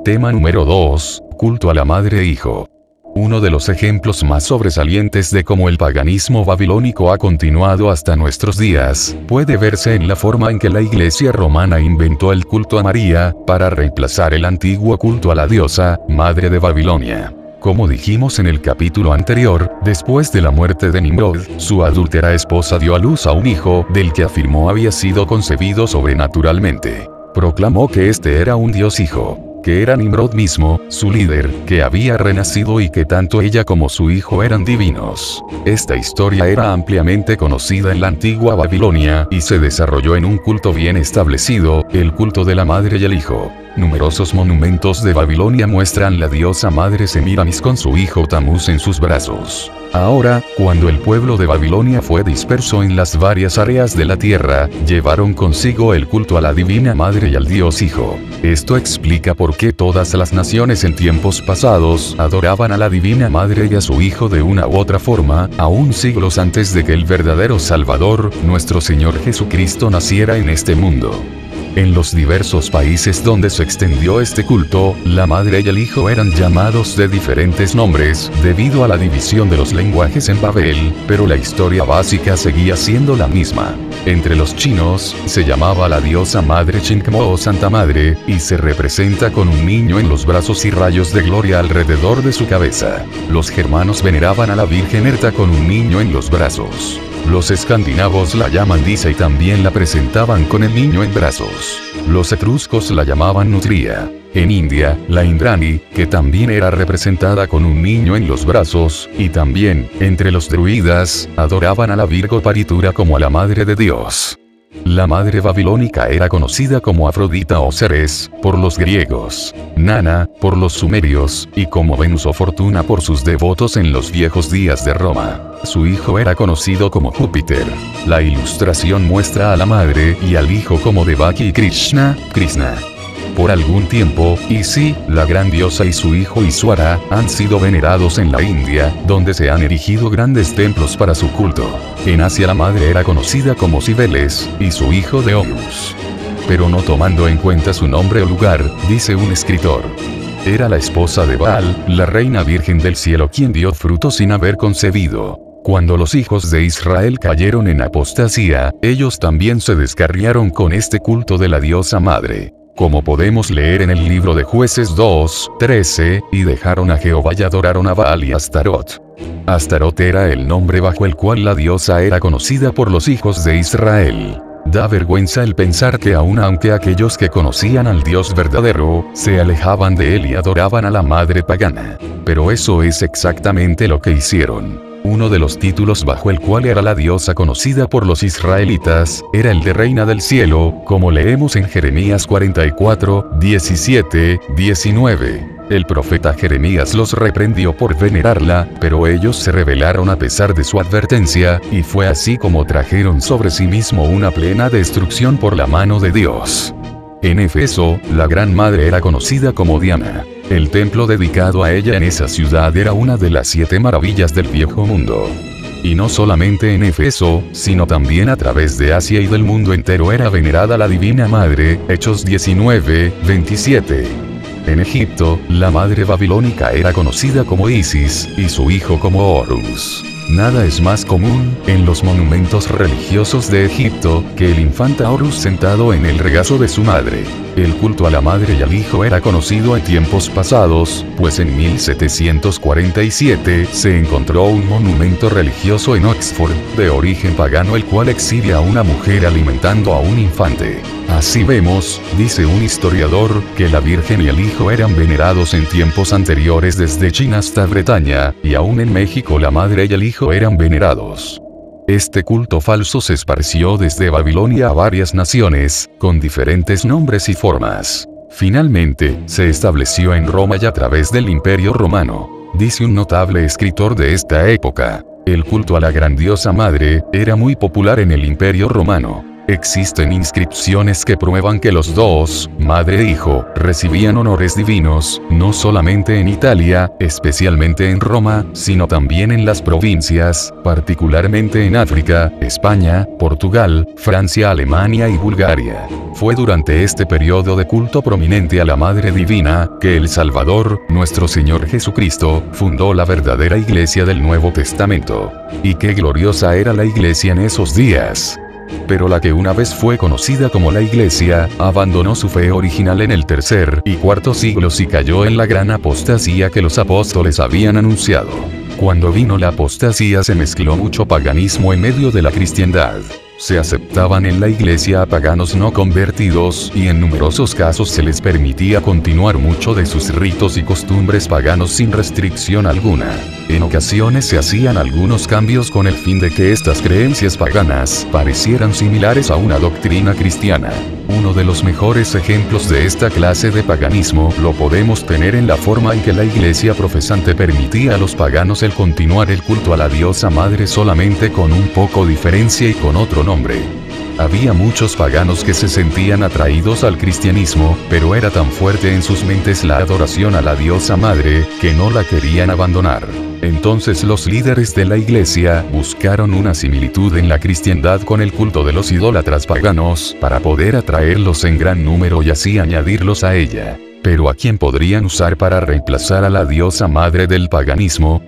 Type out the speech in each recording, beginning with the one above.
Tema número 2, culto a la madre e hijo. Uno de los ejemplos más sobresalientes de cómo el paganismo babilónico ha continuado hasta nuestros días, puede verse en la forma en que la Iglesia romana inventó el culto a María, para reemplazar el antiguo culto a la diosa, madre de Babilonia. Como dijimos en el capítulo anterior, después de la muerte de Nimrod, su adúltera esposa dio a luz a un hijo, del que afirmó había sido concebido sobrenaturalmente. Proclamó que este era un dios hijo, que era Nimrod mismo, su líder, que había renacido y que tanto ella como su hijo eran divinos. Esta historia era ampliamente conocida en la antigua Babilonia, y se desarrolló en un culto bien establecido, el culto de la madre y el hijo. Numerosos monumentos de Babilonia muestran la diosa madre Semiramis con su hijo Tamuz en sus brazos. Ahora, cuando el pueblo de Babilonia fue disperso en las varias áreas de la tierra, llevaron consigo el culto a la divina madre y al dios hijo. Esto explica por qué todas las naciones en tiempos pasados adoraban a la divina madre y a su hijo de una u otra forma, aún siglos antes de que el verdadero Salvador, nuestro Señor Jesucristo, naciera en este mundo. En los diversos países donde se extendió este culto, la madre y el hijo eran llamados de diferentes nombres, debido a la división de los lenguajes en Babel, pero la historia básica seguía siendo la misma. Entre los chinos, se llamaba a la diosa madre Chinkmo o Santa Madre, y se representa con un niño en los brazos y rayos de gloria alrededor de su cabeza. Los germanos veneraban a la Virgen Erta con un niño en los brazos. Los escandinavos la llaman Disa y también la presentaban con el niño en brazos. Los etruscos la llamaban Nutria. En India, la Indrani, que también era representada con un niño en los brazos, y también, entre los druidas, adoraban a la Virgo Paritura como a la Madre de Dios. La madre babilónica era conocida como Afrodita o Ceres, por los griegos, Nana, por los sumerios, y como Venus o Fortuna por sus devotos en los viejos días de Roma. Su hijo era conocido como Júpiter. La ilustración muestra a la madre y al hijo como Devaki y Krishna. Por algún tiempo, Isi, la gran diosa y su hijo Iswara, han sido venerados en la India, donde se han erigido grandes templos para su culto. En Asia la madre era conocida como Cibeles, y su hijo de Horus. Pero no tomando en cuenta su nombre o lugar, dice un escritor. Era la esposa de Baal, la reina virgen del cielo quien dio fruto sin haber concebido. Cuando los hijos de Israel cayeron en apostasía, ellos también se descarriaron con este culto de la diosa madre. Como podemos leer en el libro de Jueces 2:13, y dejaron a Jehová y adoraron a Baal y Astarot. Astarot era el nombre bajo el cual la diosa era conocida por los hijos de Israel. Da vergüenza el pensar que aunque aquellos que conocían al Dios verdadero, se alejaban de él y adoraban a la madre pagana. Pero eso es exactamente lo que hicieron. Uno de los títulos bajo el cual era la diosa conocida por los israelitas, era el de Reina del Cielo, como leemos en Jeremías 44:17-19. El profeta Jeremías los reprendió por venerarla, pero ellos se rebelaron a pesar de su advertencia, y fue así como trajeron sobre sí mismo una plena destrucción por la mano de Dios. En Éfeso, la Gran Madre era conocida como Diana. El templo dedicado a ella en esa ciudad era una de las 7 maravillas del viejo mundo. Y no solamente en Éfeso, sino también a través de Asia y del mundo entero era venerada la Divina Madre, Hechos 19:27. En Egipto, la madre babilónica era conocida como Isis, y su hijo como Horus. Nada es más común, en los monumentos religiosos de Egipto, que el infante Horus sentado en el regazo de su madre. El culto a la madre y al hijo era conocido en tiempos pasados, pues en 1747 se encontró un monumento religioso en Oxford, de origen pagano, el cual exhibe a una mujer alimentando a un infante. Así vemos, dice un historiador, que la Virgen y el Hijo eran venerados en tiempos anteriores desde China hasta Bretaña, y aún en México la Madre y el Hijo eran venerados. Este culto falso se esparció desde Babilonia a varias naciones, con diferentes nombres y formas. Finalmente, se estableció en Roma y a través del Imperio Romano. Dice un notable escritor de esta época: el culto a la grandiosa Madre era muy popular en el Imperio Romano. Existen inscripciones que prueban que los dos, madre e hijo, recibían honores divinos, no solamente en Italia, especialmente en Roma, sino también en las provincias, particularmente en África, España, Portugal, Francia, Alemania y Bulgaria. Fue durante este periodo de culto prominente a la Madre Divina, que el Salvador, nuestro Señor Jesucristo, fundó la verdadera Iglesia del Nuevo Testamento. Y qué gloriosa era la Iglesia en esos días. Pero la que una vez fue conocida como la Iglesia, abandonó su fe original en el tercer y cuarto siglos y cayó en la gran apostasía que los apóstoles habían anunciado. Cuando vino la apostasía se mezcló mucho paganismo en medio de la cristiandad. Se aceptaban en la iglesia a paganos no convertidos y en numerosos casos se les permitía continuar mucho de sus ritos y costumbres paganos sin restricción alguna. En ocasiones se hacían algunos cambios con el fin de que estas creencias paganas parecieran similares a una doctrina cristiana. Uno de los mejores ejemplos de esta clase de paganismo lo podemos tener en la forma en que la iglesia profesante permitía a los paganos el continuar el culto a la diosa madre solamente con un poco diferencia y con otro nombre. Había muchos paganos que se sentían atraídos al cristianismo, pero era tan fuerte en sus mentes la adoración a la diosa madre, que no la querían abandonar. Entonces los líderes de la iglesia buscaron una similitud en la cristiandad con el culto de los idólatras paganos, para poder atraerlos en gran número y así añadirlos a ella. Pero ¿a quién podrían usar para reemplazar a la diosa madre del paganismo?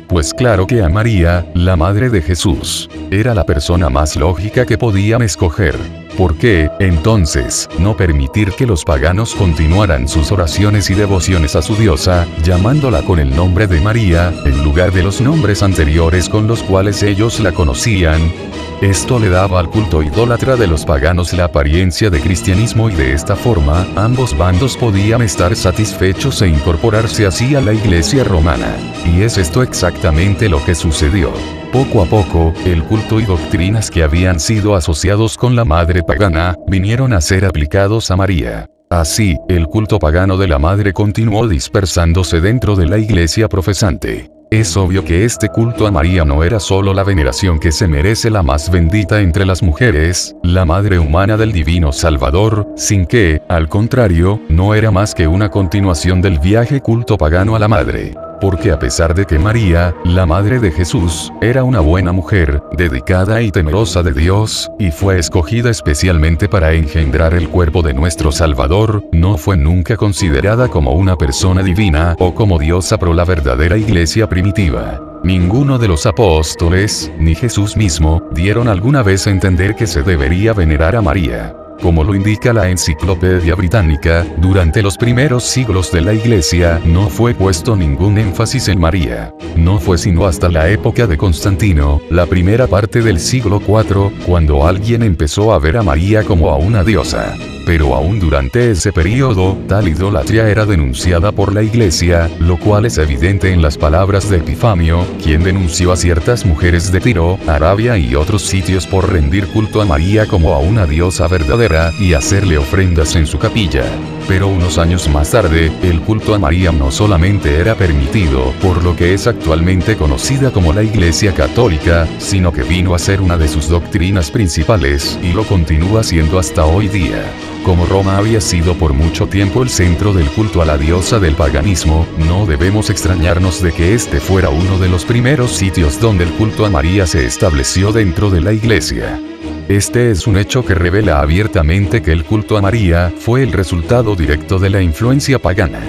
Pues claro que a María, la madre de Jesús. Era la persona más lógica que podían escoger. ¿Por qué, entonces, no permitir que los paganos continuaran sus oraciones y devociones a su diosa, llamándola con el nombre de María, en lugar de los nombres anteriores con los cuales ellos la conocían? Esto le daba al culto idólatra de los paganos la apariencia de cristianismo y de esta forma, ambos bandos podían estar satisfechos e incorporarse así a la iglesia romana. Y es esto exactamente lo que sucedió. Poco a poco, el culto y doctrinas que habían sido asociados con la madre pagana, vinieron a ser aplicados a María. Así, el culto pagano de la madre continuó dispersándose dentro de la iglesia profesante. Es obvio que este culto a María no era solo la veneración que se merece la más bendita entre las mujeres, la madre humana del divino Salvador, sin que, al contrario, no era más que una continuación del viaje culto pagano a la madre. Porque a pesar de que María, la madre de Jesús, era una buena mujer, dedicada y temerosa de Dios, y fue escogida especialmente para engendrar el cuerpo de nuestro Salvador, no fue nunca considerada como una persona divina o como diosa por la verdadera iglesia primitiva. Ninguno de los apóstoles, ni Jesús mismo, dieron alguna vez a entender que se debería venerar a María. Como lo indica la Enciclopedia Británica, durante los primeros siglos de la Iglesia no fue puesto ningún énfasis en María. No fue sino hasta la época de Constantino, la primera parte del siglo IV, cuando alguien empezó a ver a María como a una diosa. Pero aún durante ese periodo, tal idolatría era denunciada por la Iglesia, lo cual es evidente en las palabras de Epifanio, quien denunció a ciertas mujeres de Tiro, Arabia y otros sitios por rendir culto a María como a una diosa verdadera, y hacerle ofrendas en su capilla. Pero unos años más tarde, el culto a María no solamente era permitido por lo que es actualmente conocida como la Iglesia Católica, sino que vino a ser una de sus doctrinas principales, y lo continúa siendo hasta hoy día. Como Roma había sido por mucho tiempo el centro del culto a la diosa del paganismo, no debemos extrañarnos de que este fuera uno de los primeros sitios donde el culto a María se estableció dentro de la Iglesia. Este es un hecho que revela abiertamente que el culto a María fue el resultado directo de la influencia pagana.